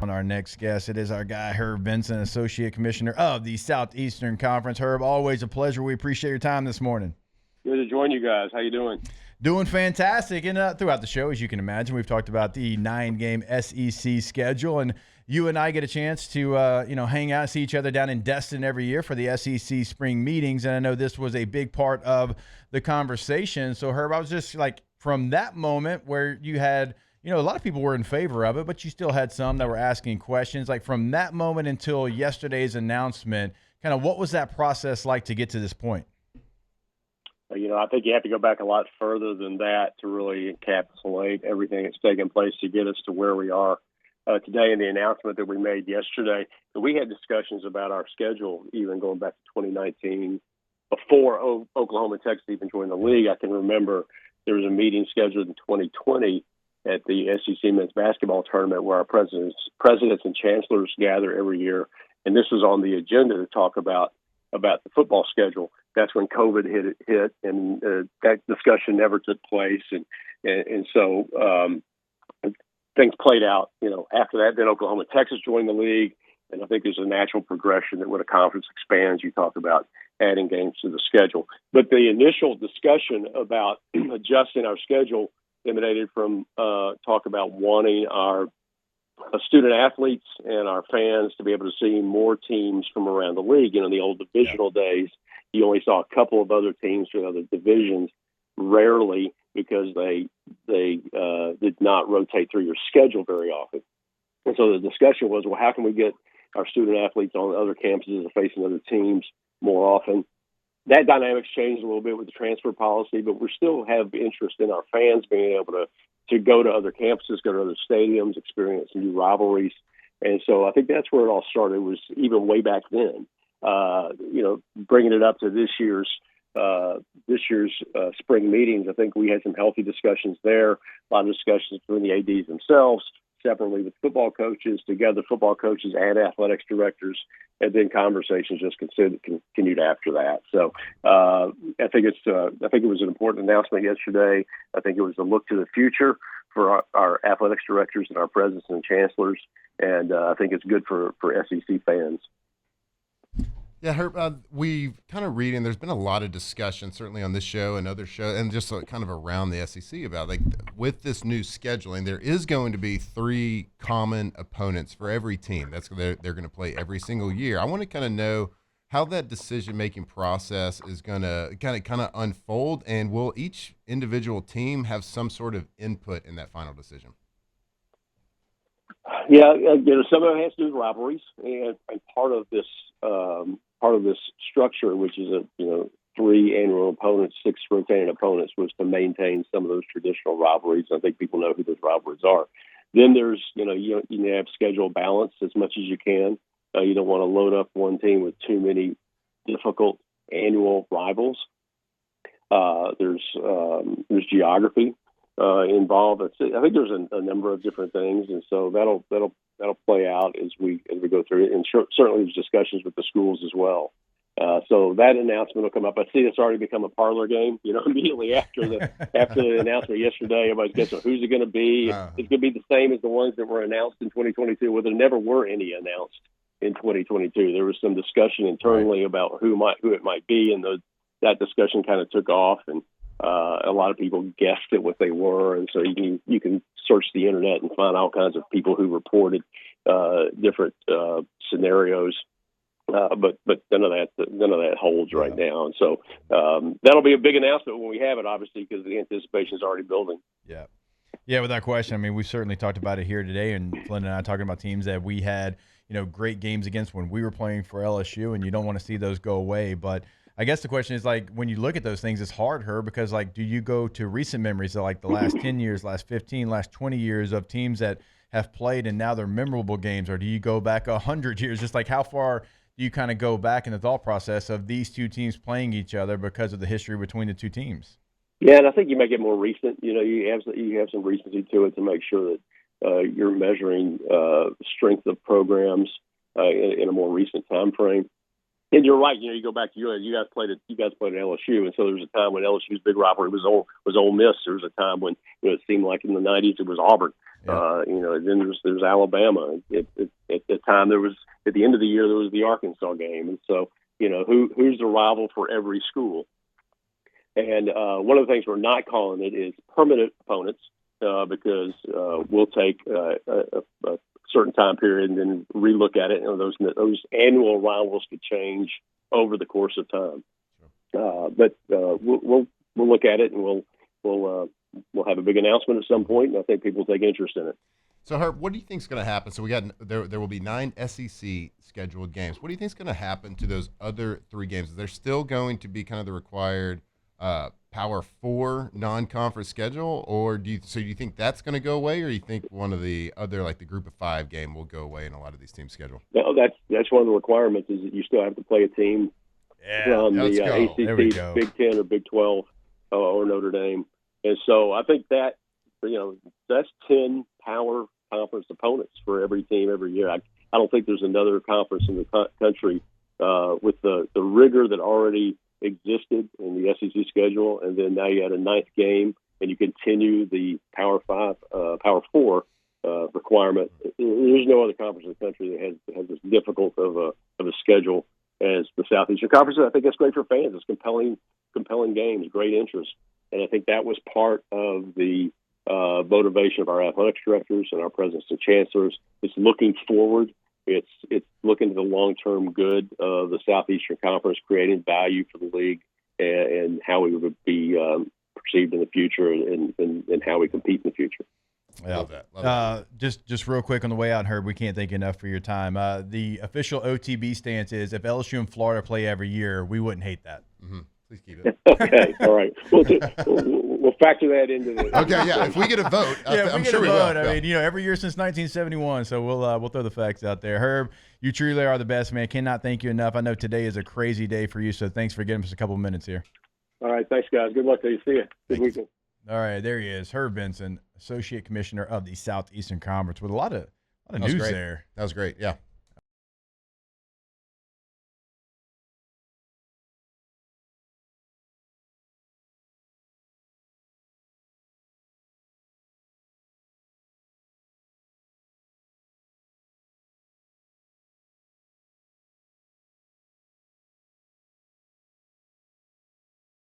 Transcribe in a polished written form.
On our next guest, it is our guy, Herb Vincent, Associate Commissioner of the Southeastern Conference. Herb, always a pleasure. We appreciate your time this morning. Good to join you guys. How you doing? Doing fantastic. And throughout the show, as you can imagine, we've talked about the 9-game SEC schedule. And you and I get a chance to, hang out, see each other down in Destin every year for the SEC spring meetings. And I know this was a big part of the conversation. So, Herb, I was just like, from that moment where you had – a lot of people were in favor of it, but you still had some that were asking questions. Like from that moment until yesterday's announcement, kind of what was that process like to get to this point? I think you have to go back a lot further than that to really encapsulate everything that's taken place to get us to where we are today in the announcement that we made yesterday. We had discussions about our schedule even going back to 2019 before Oklahoma and Texas even joined the league. I can remember there was a meeting scheduled in 2020 at the SEC men's basketball tournament where our presidents and chancellors gather every year. And this was on the agenda to talk about the football schedule. That's when COVID hit and that discussion never took place. And so things played out, after that. Then Oklahoma, Texas joined the league. And I think there's a natural progression that when a conference expands, you talk about adding games to the schedule. But the initial discussion about adjusting our schedule emanated from talk about wanting our student athletes and our fans to be able to see more teams from around the league. In the old divisional days, you only saw a couple of other teams from other divisions, rarely because they did not rotate through your schedule very often. And so the discussion was, well, how can we get our student athletes on other campuses and facing other teams more often? That dynamic's changed a little bit with the transfer policy, but we still have interest in our fans being able to go to other campuses, go to other stadiums, experience new rivalries. And so I think that's where it all started, was even way back then. Bringing it up to this year's spring meetings, I think we had some healthy discussions there, a lot of discussions between the ADs themselves, separately with football coaches, together football coaches and athletics directors, and then conversations just continued after that. So I think it was an important announcement yesterday. I think it was a look to the future for our athletics directors and our presidents and chancellors, and I think it's good for SEC fans. Yeah, Herb, we kind of reading, there's been a lot of discussion, certainly on this show and other shows, and just kind of around the SEC about, like, with this new scheduling, there is going to be 3 common opponents for every team. They're going to play every single year. I want to kind of know how that decision-making process is going to kind of unfold, and will each individual team have some sort of input in that final decision? Yeah, some of it has to do with rivalries, and part of this structure, which is 3 annual opponents, 6 rotating opponents, was to maintain some of those traditional rivalries. I think people know who those rivalries are. Then there's you have schedule balance as much as you can. You don't want to load up one team with too many difficult annual rivals. There's geography involved. I think there's a number of different things, and so that'll play out as we go through it. And certainly there's discussions with the schools as well. So that announcement will come up. I see it's already become a parlor game. Immediately after the announcement yesterday, everybody's guessing who's it going to be. It's going to be the same as the ones that were announced in 2022. Well, there never were any announced in 2022. There was some discussion internally about who it might be, and that discussion kind of took off, and a lot of people guessed at what they were. And so you can search the internet and find all kinds of people who reported different scenarios. But none of that holds right now. And so that'll be a big announcement when we have it, obviously, because the anticipation is already building. Yeah. Yeah, without question. I mean, we've certainly talked about it here today, and Flynn and I talking about teams that we had, great games against when we were playing for LSU, and you don't want to see those go away. But I guess the question is, like, when you look at those things, it's hard, because, like, do you go to recent memories of, like, the last 10 years, last 15, last 20 years of teams that have played and now they're memorable games, or do you go back 100 years? Just like how far do you kind of go back in the thought process of these two teams playing each other because of the history between the two teams? Yeah, and I think you make it more recent. You have some recency to it to make sure that you're measuring strength of programs in a more recent time frame. And you're right. You go back to you guys played at LSU, and so there was a time when LSU's big rivalry was Ole Miss. There was a time when it seemed like in the '90s it was Auburn. Yeah. Then there's Alabama. At the time at the end of the year there was the Arkansas game, and so who's the rival for every school. And one of the things we're not calling it is permanent opponents because we'll take a certain time period and then relook at it. And those annual rivals could change over the course of time. But we'll look at it and we'll have a big announcement at some point, and I think people will take interest in it. So, Herb, what do you think is going to happen? So there will be 9 SEC scheduled games. What do you think is going to happen to those other 3 games? Is there still going to be kind of the required Power 4 non-conference schedule, or do you think that's going to go away, or you think one of the other, like the Group of 5 game, will go away in a lot of these teams' schedule? No, that's one of the requirements is that you still have to play a team from the ACC, Big 10 or Big 12 or Notre Dame, and so I think that that's 10 power conference opponents for every team every year. I don't think there's another conference in the country with the rigor that already existed in the SEC schedule, and then now you add a 9th game, and you continue the Power 4 requirement. There's no other conference in the country that has as difficult of a schedule as the Southeastern Conference. I think that's great for fans. It's compelling games, great interest, and I think that was part of the motivation of our athletics directors and our presidents and chancellors. It's looking forward. It's looking to the long-term good of the Southeastern Conference, creating value for the league and how we would be perceived in the future and how we compete in the future. Yeah. Love that. Just real quick on the way out, Herb, we can't thank you enough for your time. The official OTB stance is if LSU and Florida play every year, we wouldn't hate that. Mm-hmm. Please keep it. Okay, all right. We'll factor that into the. Okay, yeah. If we get a vote, I'm sure we will. I mean, every year since 1971. So we'll throw the facts out there. Herb, you truly are the best, man. Cannot thank you enough. I know today is a crazy day for you, so thanks for giving us a couple minutes here. All right, thanks, guys. Good luck to you. See you. Good weekend. All right, there he is, Herb Vincent, Associate Commissioner of the Southeastern Conference, with a lot of news there. That was great. Yeah.